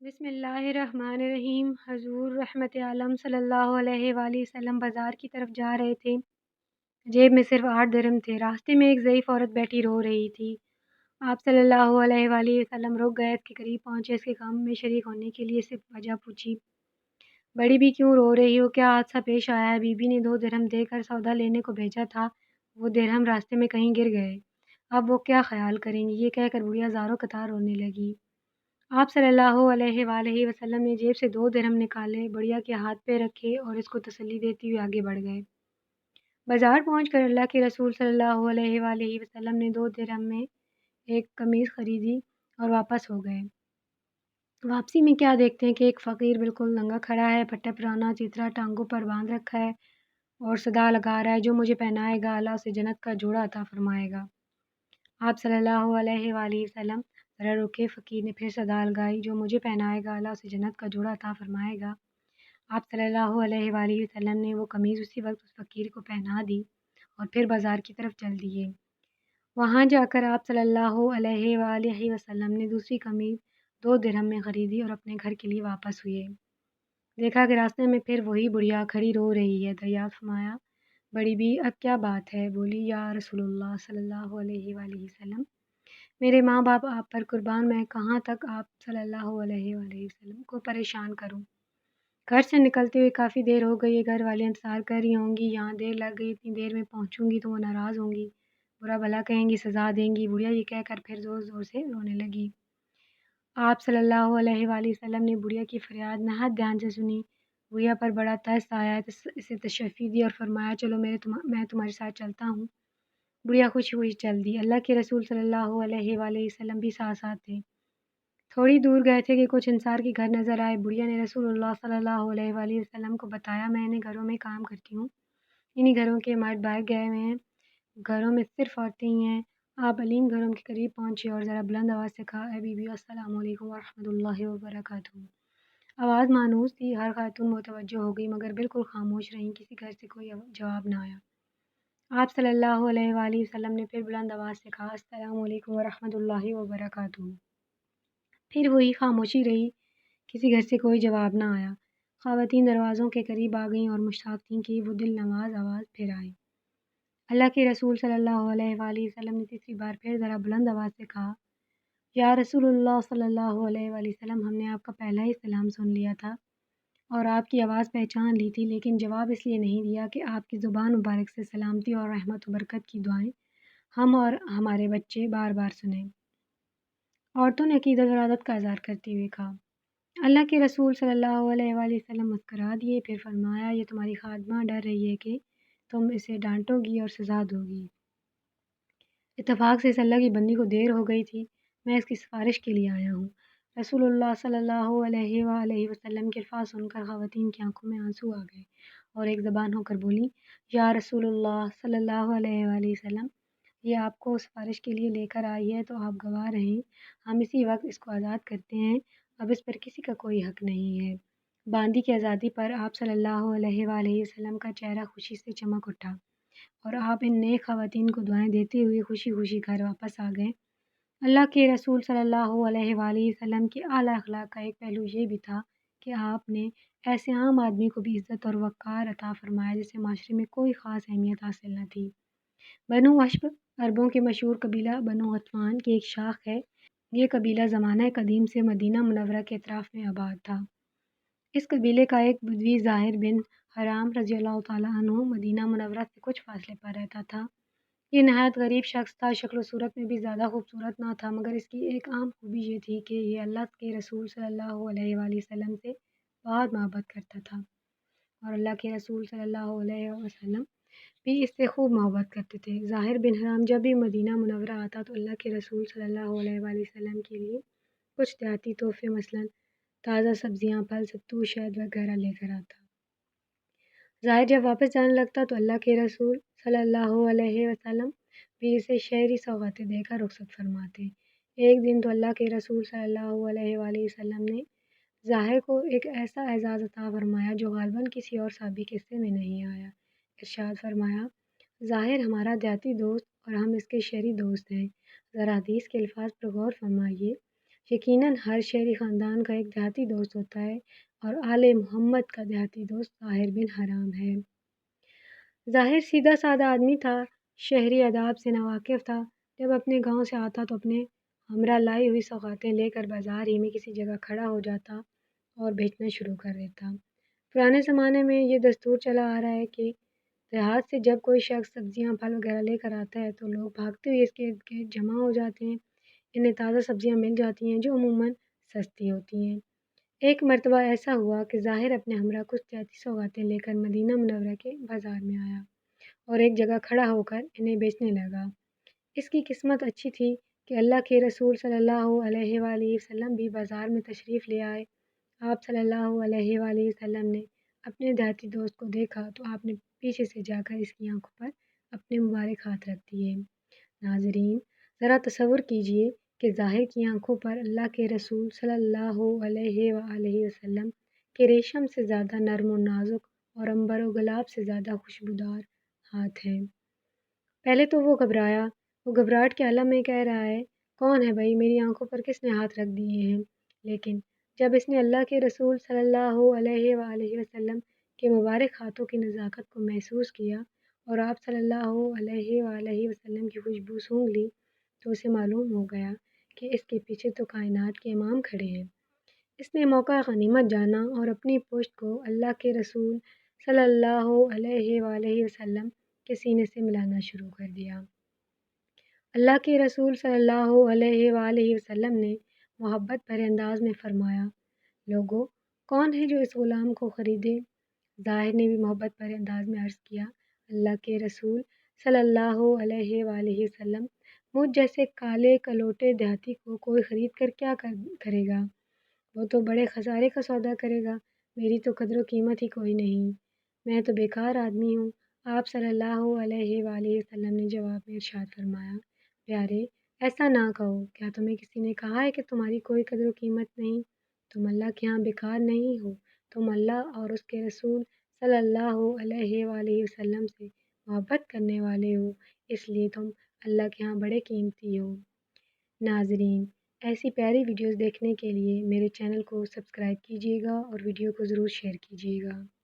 بسم اللہ الرحمن الرحیم۔ حضور رحمت عالم صلی اللہ علیہ وآلہ وسلم بازار کی طرف جا رہے تھے۔ جیب میں صرف 8 درہم تھے۔ راستے میں ایک ضعیف عورت بیٹھی رو رہی تھی۔ آپ صلی اللہ علیہ وآلہ وسلم رک گئے، اس کے قریب پہنچے، اس کے غم میں شریک ہونے کے لیے صرف وجہ پوچھی۔ بڑی بھی کیوں رو رہی ہو؟ کیا حادثہ پیش آیا ہے؟ بی بی نے 2 درہم دے کر سودا لینے کو بھیجا تھا، وہ درہم راستے میں کہیں گر گئے، اب وہ کیا خیال کریں گی؟ یہ کہہ کر بڑھیا زاروں قطار رونے لگی۔ آپ صلی اللہ علیہ وآلہ وسلم نے جیب سے 2 درہم نکالے، بڑھیا کے ہاتھ پہ رکھے اور اس کو تسلی دیتے ہوئے آگے بڑھ گئے۔ بازار پہنچ کر اللہ کے رسول صلی اللہ علیہ وآلہ وسلم نے 2 درہم میں ایک قمیض خریدی اور واپس ہو گئے۔ واپسی میں کیا دیکھتے ہیں کہ ایک فقیر بالکل ننگا کھڑا ہے، پھٹا پرانا چیترا ٹانگوں پر باندھ رکھا ہے اور صدا لگا رہا ہے، جو مجھے پہنائے گا اللہ اسے جنت کا جوڑا عطا فرمائے گا۔ آپ صلی اللہ علیہ وآلہ وسلم ذرا رکے، فقیر نے پھر صدا لگائی، جو مجھے پہنائے گا اللہ اسے جنت کا جوڑا عطا فرمائے گا۔ آپ صلی اللہ علیہ وآلہ وسلم نے وہ قمیض اسی وقت اس فقیر کو پہنا دی اور پھر بازار کی طرف چل دیے۔ وہاں جا کر آپ صلی اللہ علیہ وآلہ وسلم نے دوسری قمیض 2 درہم میں خریدی اور اپنے گھر کے لیے واپس ہوئے۔ دیکھا کہ راستے میں پھر وہی بڑھیا کھڑی رو رہی ہے۔ دریافت فرمایا، بڑی بھی اب کیا بات ہے؟ بولی، یا رسول اللہ صلی اللہ علیہ وآلہ وسلم، میرے ماں باپ آپ پر قربان، میں کہاں تک آپ صلی اللہ علیہ وآلہ وسلم کو پریشان کروں؟ گھر سے نکلتے ہوئے کافی دیر ہو گئی ہے، گھر والے انتظار کر رہی ہوں گی، یہاں دیر لگ گئی، اتنی دیر میں پہنچوں گی تو وہ ناراض ہوں گی، برا بھلا کہیں گی، سزا دیں گی۔ بڑھیا یہ کہہ کر پھر زور زور سے رونے لگی۔ آپ صلی اللہ علیہ وآلہ وسلم نے بڑھیا کی فریاد نہایت دھیان سے سنی۔ بڑھیا پر بڑا ترس آیا، اسے تشفی دی اور فرمایا، چلو میں تمہارے ساتھ چلتا ہوں۔ بڑھیا خوشی خوشی چل دی۔ اللہ کے رسول صلی اللہ علیہ وآلہ وسلم بھی ساتھ ساتھ تھے۔ تھوڑی دور گئے تھے کہ کچھ انصار کے گھر نظر آئے۔ بڑھیا نے رسول اللہ صلی اللہ علیہ وآلہ وسلم کو بتایا، میں انہیں گھروں میں کام کرتی ہوں، انہی گھروں کے مرد باہر گئے ہوئے ہیں، گھروں میں صرف عورتیں ہی ہیں۔ آپ علیم گھروں کے قریب پہنچے اور ذرا بلند آواز سے کہا، اے بی بی، السلام علیکم ورحمۃ اللہ وبرکاتہ۔ آواز مانوس تھی، ہر خاتون متوجہ ہو گئی، مگر بالکل خاموش رہیں، کسی گھر سے کوئی جواب نہ آیا۔ آپ صلی اللہ علیہ وآلہ وسلم نے پھر بلند آواز سے کہا، السلام علیکم ورحمۃ اللہ وبرکاتہ۔ پھر وہی خاموشی رہی، کسی گھر سے کوئی جواب نہ آیا۔ خواتین دروازوں کے قریب آ گئیں اور مشتاق تھیں کہ وہ دل نواز آواز پھر آئے۔ اللہ کے رسول صلی اللہ علیہ وآلہ وسلم نے تیسری بار پھر ذرا بلند آواز سے کہا، یا رسول اللہ صلی اللہ علیہ وآلہ وسلم، ہم نے آپ کا پہلا ہی سلام سن لیا تھا اور آپ کی آواز پہچان لی تھی، لیکن جواب اس لیے نہیں دیا کہ آپ کی زبان مبارک سے سلامتی اور رحمت و برکت کی دعائیں ہم اور ہمارے بچے بار بار سنیں۔ عورتوں نے عقیدت اور عادت کا اظہار کرتے ہوئے کہا۔ اللہ کے رسول صلی اللہ علیہ وآلہ وسلم مسکرا دیے، پھر فرمایا، یہ تمہاری خادمہ ڈر رہی ہے کہ تم اسے ڈانٹو گی اور سزا دو گی۔ اتفاق سے اس اللہ کی بندی کو دیر ہو گئی تھی، میں اس کی سفارش کے لیے آیا ہوں۔ رسول اللہ صلی اللہ علیہ وآلہ وسلم کے الفاظ سن کر خواتین کی آنکھوں میں آنسو آ گئے اور ایک زبان ہو کر بولی، یا رسول اللہ صلی اللہ علیہ وآلہ وسلم، یہ آپ کو سفارش کے لیے لے کر آئی ہے تو آپ گواہ رہیں، ہم اسی وقت اس کو آزاد کرتے ہیں، اب اس پر کسی کا کوئی حق نہیں ہے۔ باندی کی آزادی پر آپ صلی اللہ علیہ وآلہ وسلم کا چہرہ خوشی سے چمک اٹھا اور آپ ان نیک خواتین کو دعائیں دیتے ہوئے خوشی خوشی گھر واپس آ گئے۔ اللہ کے رسول صلی اللہ علیہ وآلہ وسلم کے اعلیٰ اخلاق کا ایک پہلو یہ بھی تھا کہ آپ نے ایسے عام آدمی کو بھی عزت اور وقار عطا فرمایا جسے معاشرے میں کوئی خاص اہمیت حاصل نہ تھی۔ بنو اشب عربوں کے مشہور قبیلہ بنو غطفان کی ایک شاخ ہے۔ یہ قبیلہ زمانہ قدیم سے مدینہ منورہ کے اطراف میں آباد تھا۔ اس قبیلے کا ایک بدوی ظاہر بن حرام رضی اللہ تعالیٰ عنہ مدینہ منورہ سے کچھ فاصلے پر رہتا تھا۔ یہ نہایت غریب شخص تھا، شکل و صورت میں بھی زیادہ خوبصورت نہ تھا، مگر اس کی ایک عام خوبی یہ تھی کہ یہ اللہ کے رسول صلی اللہ علیہ وآلہ وسلم سے بہت محبت کرتا تھا اور اللہ کے رسول صلی اللہ علیہ وسلم بھی اس سے خوب محبت کرتے تھے۔ ظاہر بن حرام جب بھی مدینہ منورہ آتا تو اللہ کے رسول صلی اللہ علیہ وآلہ وسلم کے لیے کچھ دیہاتی تحفے مثلاً تازہ سبزیاں، پھل، ستو، شہد وغیرہ لے کر آتا۔ ظاہر جب واپس جانے لگتا تو اللہ کے رسول صلی اللہ علیہ وسلم بھی اسے شہری سوغاتیں دے کر رخصت فرماتے۔ ایک دن تو اللہ کے رسول صلی اللہ علیہ وآلہ وسلم نے ظاہر کو ایک ایسا اعزاز عطا فرمایا جو غالباً کسی اور صحابی کے قصے میں نہیں آیا۔ ارشاد فرمایا، ظاہر ہمارا دیہاتی دوست اور ہم اس کے شہری دوست ہیں۔ ذرا حدیث کے الفاظ پر غور فرمائیے، یقیناً ہر شہری خاندان کا ایک دیہاتی دوست ہوتا ہے اور آل محمد کا دیہاتی دوست ظاہر بن حرام ہے۔ ظاہر سیدھا سادہ آدمی تھا، شہری آداب سے ناواقف تھا۔ جب اپنے گاؤں سے آتا تو اپنے ہمراہ لائی ہوئی سوغاتیں لے کر بازار ہی میں کسی جگہ کھڑا ہو جاتا اور بیچنا شروع کر دیتا۔ پرانے زمانے میں یہ دستور چلا آ رہا ہے کہ دیہات سے جب کوئی شخص سبزیاں پھل وغیرہ لے کر آتا ہے تو لوگ بھاگتے ہوئے اس کے ارد گرد جمع ہو جاتے ہیں۔ انہیں تازہ سبزیاں مل جاتی ہیں جو عموماً سستی ہوتی ہیں۔ ایک مرتبہ ایسا ہوا کہ ظاہر اپنے ہمراہ کچھ جاتی سوغاتیں لے کر مدینہ منورہ کے بازار میں آیا اور ایک جگہ کھڑا ہو کر انہیں بیچنے لگا۔ اس کی قسمت اچھی تھی کہ اللہ کے رسول صلی اللہ علیہ وآلہ وسلم بھی بازار میں تشریف لے آئے۔ آپ صلی اللہ علیہ وآلہ وسلم نے اپنے دیہاتی دوست کو دیکھا تو آپ نے پیچھے سے جا کر اس کی آنکھوں پر اپنے مبارک ہاتھ رکھ دیے۔ ناظرین، ذرا تصور کیجئے کہ ظاہر کی آنکھوں پر اللہ کے رسول صلی اللہ علیہ وآلہ وسلم کے ریشم سے زیادہ نرم و نازک اور عنبر و گلاب سے زیادہ خوشبودار ہاتھ ہیں۔ پہلے تو وہ گھبرایا، وہ گھبراہٹ کے عالم میں کہہ رہا ہے، کون ہے بھائی، میری آنکھوں پر کس نے ہاتھ رکھ دیے ہیں؟ لیکن جب اس نے اللہ کے رسول صلی اللہ علیہ وآلہ وسلم کے مبارک ہاتھوں کی نزاکت کو محسوس کیا اور آپ صلی اللہ علیہ وآلہ وسلم کی خوشبو سونگھ لی تو اسے معلوم ہو گیا کہ اس کے پیچھے تو کائنات کے امام کھڑے ہیں۔ اس نے موقع غنیمت جانا اور اپنی پشت کو اللہ کے رسول صلی اللہ علیہ وآلہ وسلم کے سینے سے ملانا شروع کر دیا۔ اللہ کے رسول صلی اللہ علیہ وآلہ وسلم نے محبت بھرے انداز میں فرمایا، لوگو، کون ہے جو اس غلام کو خریدے؟ ظاہر نے بھی محبت بھرے انداز میں عرض کیا، اللہ کے رسول صلی اللہ علیہ وآلہ وسلم، مجھ جیسے کالے کلوٹے دیہاتی کو کوئی خرید کر کیا کرے گا؟ وہ تو بڑے خسارے کا سودا کرے گا، میری تو قدر و قیمت ہی کوئی نہیں، میں تو بیکار آدمی ہوں۔ آپ صلی اللہ علیہ وآلہ وسلم نے جواب میں ارشاد فرمایا، پیارے، ایسا نہ کہو، کیا تمہیں کسی نے کہا ہے کہ تمہاری کوئی قدر و قیمت نہیں؟ تم اللہ کے ہاں بیکار نہیں ہو، تم اللہ اور اس کے رسول صلی اللہ علیہ وآلہ وسلم سے محبت کرنے والے ہو، اس لیے تم اللہ کے ہاں بڑے قیمتی ہو۔ ناظرین، ایسی پیاری ویڈیوز دیکھنے کے لیے میرے چینل کو سبسکرائب کیجیے گا اور ویڈیو کو ضرور شیئر کیجیے گا۔